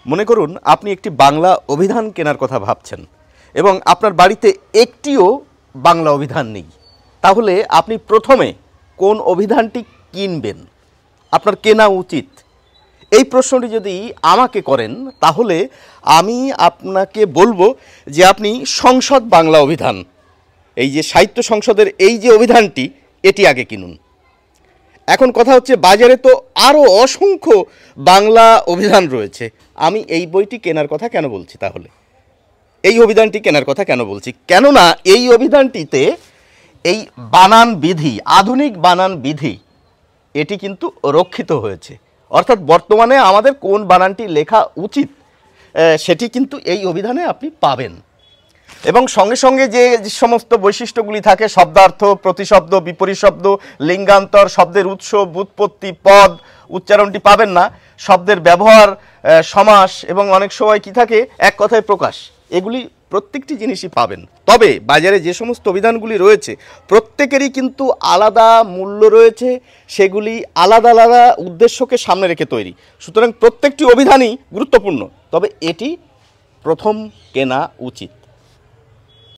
মনে করুন আপনি একটি বাংলা অভিধান কেনার কথা ভাবছেন এবং আপনার বাড়িতে একটিও বাংলা অভিধান নেই, তাহলে আপনি প্রথমে কোন অভিধানটি কিনবেন, আপনার কেনা উচিত? এই প্রশ্নটি যদি আমাকে করেন তাহলে আমি আপনাকে বলবো যে আপনি সংসদ বাংলা অভিধান, এই যে সাহিত্য সংসদের এই যে অভিধানটি, এটি আগে কিনুন। এখন কথা হচ্ছে বাজারে তো আরও অসংখ্য বাংলা অভিধান রয়েছে, আমি এই বইটি কেনার কথা কেন বলছি? তাহলে এই অভিধানটি কেনার কথা কেন বলছি? কেননা এই অভিধানটিতে এই বানান বিধি, আধুনিক বানান বিধি, এটি কিন্তু রক্ষিত হয়েছে। অর্থাৎ বর্তমানে আমাদের কোন বানানটি লেখা উচিত সেটি কিন্তু এই অভিধানে আপনি পাবেন। এবং সঙ্গে সঙ্গে যে সমস্ত বৈশিষ্ট্যগুলি থাকে, শব্দার্থ, প্রতিশব্দ, বিপরীত শব্দ, লিঙ্গান্তর, শব্দের উৎস, ব্যুৎপত্তি, পদ, উচ্চারণটি পাবেন না, শব্দের ব্যবহার, সমাস এবং অনেক সময় কি থাকে এক কথায় প্রকাশ, এগুলি প্রত্যেকটি জিনিসই পাবেন। তবে বাজারে যে সমস্ত অভিধানগুলি রয়েছে প্রত্যেকেরই কিন্তু আলাদা মূল্য রয়েছে, সেগুলি আলাদা আলাদা উদ্দেশ্যকে সামনে রেখে তৈরি। সুতরাং প্রত্যেকটি অভিধানই গুরুত্বপূর্ণ, তবে এটি প্রথম কেনা উচিত।